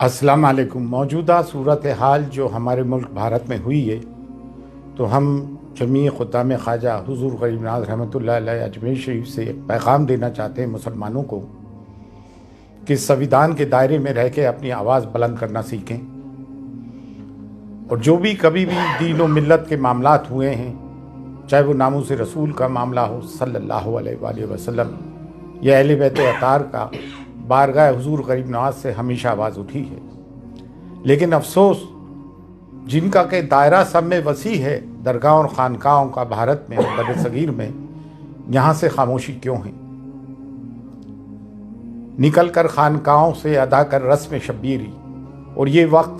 अस्सलाम वालेकुम। मौजूदा सूरत हाल जो हमारे मुल्क भारत में हुई है, तो हम जमी खुद्दाम ख्वाजा हुज़ूर गरीब नवाज़ रहमतुल्लाह अलैह अजमेर शरीफ से एक पैगाम देना चाहते हैं मुसलमानों को कि संविधान के दायरे में रह के अपनी आवाज़ बुलंद करना सीखें। और जो भी कभी भी दीन व मिल्लत के मामलात हुए हैं, चाहे वो नामूस रसूल का मामला हो सल्लल्लाहु अलैहि वसल्लम या अहले बैत अतार का, बारगाह हुज़ूर गरीब नवाज से हमेशा आवाज़ उठी है। लेकिन अफसोस जिनका के दायरा सब में वसी है, दरगाह और खानकाहों का भारत में और बड़े सगीर में, यहाँ से खामोशी क्यों है? निकल कर खानकाहों से अदा कर रस्म शब्बीरी। और ये वक्त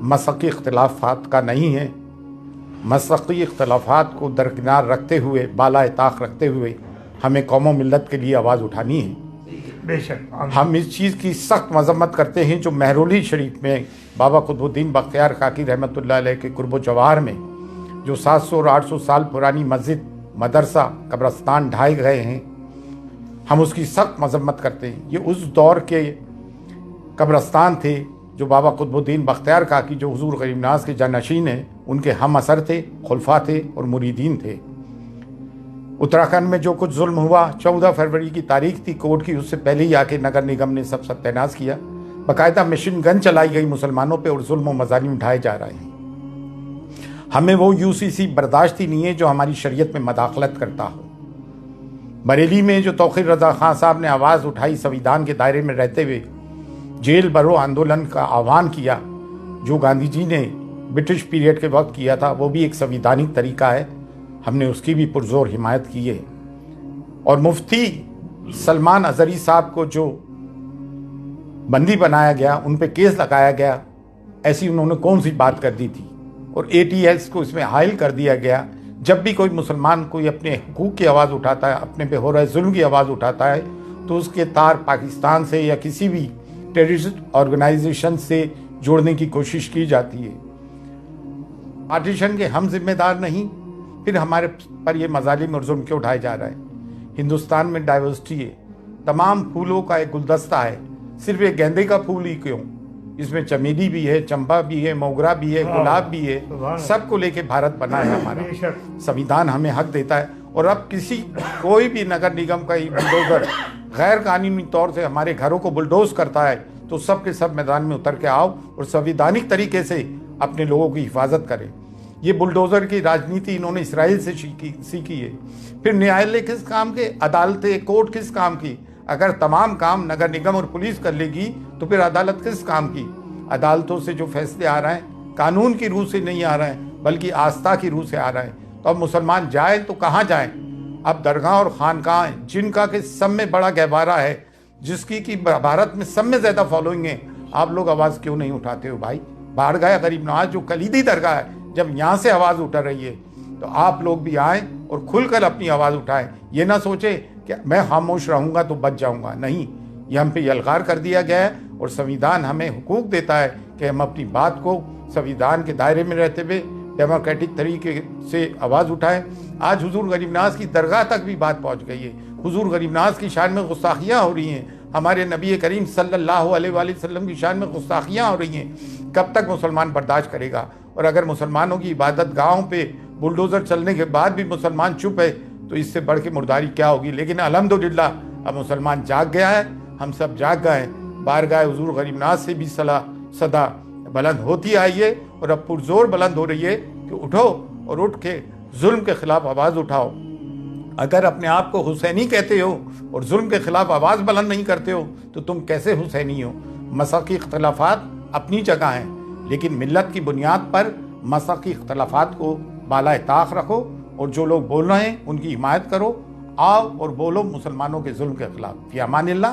मसक़ी इख्तिलाफ़ात का नहीं है। मसक़ी इख्तिलाफ़ात को दरकिनार रखते हुए, बाला ताक़ रखते हुए हमें कौम मिल्लत के लिए आवाज़ उठानी है। बेशक हम इस चीज़ की सख्त मजम्मत करते हैं जो महरौली शरीफ में बाबा कुतुबुद्दीन बख्तियार काकी रहमतुल्लाह अलैह के कुर्ब जवाहर में जो 700 और 800 साल पुरानी मस्जिद, मदरसा, कब्रस्तान ढाए गए हैं, हम उसकी सख्त मजम्मत करते हैं। ये उस दौर के कब्रस्तान थे जो बाबा कुतुबुद्दीन बख्तियार काकी जो हुज़ूर गरीब नवाज़ के जानशीन हैं, उनके हम असर थे, खुलफा थे और मुरीदीन थे। उत्तराखंड में जो कुछ जुल्म हुआ, 14 फरवरी की तारीख थी कोर्ट की, उससे पहले ही आके नगर निगम ने सब सत्यानाश किया। बाकायदा मशीन गन चलाई गई मुसलमानों पे और जुल्म मजालिम उठाए जा रहे हैं। हमें वो यूसीसी बर्दाश्त ही नहीं है जो हमारी शरीयत में मदाखलत करता हो। बरेली में जो तौक़ीर रज़ा खान साहब ने आवाज़ उठाई, संविधान के दायरे में रहते हुए जेल भरो आंदोलन का आह्वान किया, जो गांधी जी ने ब्रिटिश पीरियड के वक्त किया था, वो भी एक संविधानिक तरीका है। हमने उसकी भी पुरजोर हिमायत की है। और मुफ्ती सलमान अजहरी साहब को जो बंदी बनाया गया, उन पे केस लगाया गया, ऐसी उन्होंने कौन सी बात कर दी थी? और ATS को इसमें हायल कर दिया गया। जब भी कोई मुसलमान कोई अपने हुकूक की आवाज़ उठाता है, अपने पे हो रहे जुल्म की आवाज़ उठाता है, तो उसके तार पाकिस्तान से या किसी भी टेररिस्ट ऑर्गेनाइजेशन से जोड़ने की कोशिश की जाती है। पार्टीशन के हम जिम्मेदार नहीं, फिर हमारे पर ये मजालिम और जुल्म क्यों उठाए जा रहे हैं? हिंदुस्तान में डाइवर्सिटी है, तमाम फूलों का एक गुलदस्ता है, सिर्फ एक गेंदे का फूल ही क्यों? इसमें चमेली भी है, चंपा भी है, मोगरा भी है, गुलाब भी है, सबको लेके भारत बना है हमारा। संविधान हमें हक देता है। और अब कोई भी नगर निगम का बुलडोजर गैर कानूनी तौर से हमारे घरों को बुलडोज करता है, तो सब के सब मैदान में उतर के आओ और संविधानिक तरीके से अपने लोगों की हिफाजत करें। ये बुलडोज़र की राजनीति इन्होंने इसराइल से सीखी है। फिर न्यायालय किस काम के, अदालतें, कोर्ट किस काम की? अगर तमाम काम नगर निगम और पुलिस कर लेगी तो फिर अदालत किस काम की? अदालतों से जो फैसले आ रहे हैं कानून की रूह से नहीं आ रहे हैं, बल्कि आस्था की रूह से आ रहे हैं। तो अब मुसलमान जाए तो कहाँ जाएं? अब दरगाह और खानकाह जिनका के सब में बड़ा गहवारा है, जिसकी कि भारत में सब में ज़्यादा फॉलोइंग है, आप लोग आवाज़ क्यों नहीं उठाते हो भाई? बारगाह गरीब नवाज जो कलीदी दरगाह है, जब यहाँ से आवाज़ उठ रही है, तो आप लोग भी आएँ और खुलकर अपनी आवाज़ उठाएं। ये ना सोचे कि मैं खामोश रहूँगा तो बच जाऊँगा। नहीं, ये हम पे यलगार कर दिया गया है और संविधान हमें हुकूक देता है कि हम अपनी बात को संविधान के दायरे में रहते हुए डेमोक्रेटिक तरीके से आवाज़ उठाएं। आज हुजूर गरीब नवाज की दरगाह तक भी बात पहुँच गई है। हुजूर गरीब नवाज की शान में गुस्ताखियाँ हो रही हैं, हमारे नबी करीम सल्लल्लाहु अलैहि वसल्लम की शान में गुस्ताखियाँ हो रही हैं। कब तक मुसलमान बर्दाश्त करेगा? और अगर मुसलमानों की इबादत गाहों पे बुलडोज़र चलने के बाद भी मुसलमान चुप है, तो इससे बढ़ के मुर्दारी क्या होगी? लेकिन अल्हम्दुलिल्लाह अब मुसलमान जाग गया है, हम सब जाग गए हैं। बारगाह हुजूर गरीब नवाज से भी सदा बुलंद होती आई है और अब पुरजोर बुलंद हो रही है कि उठो और उठ के जुल्म के खिलाफ आवाज़ उठाओ। अगर अपने आप को हुसैनी कहते हो और जुल्म के खिलाफ आवाज़ बुलंद नहीं करते हो, तो तुम कैसे हुसैनी हो? मसक़ी इख्तिलाफ़ात अपनी जगह हैं, लेकिन मिल्लत की बुनियाद पर मसक़ी इख्तिलाफ़ात को बाला ताक़ रखो और जो लोग बोल रहे हैं उनकी हिमायत करो। आओ और बोलो मुसलमानों के जुल्म के खिलाफ। फ़ी अमानिल्लाह।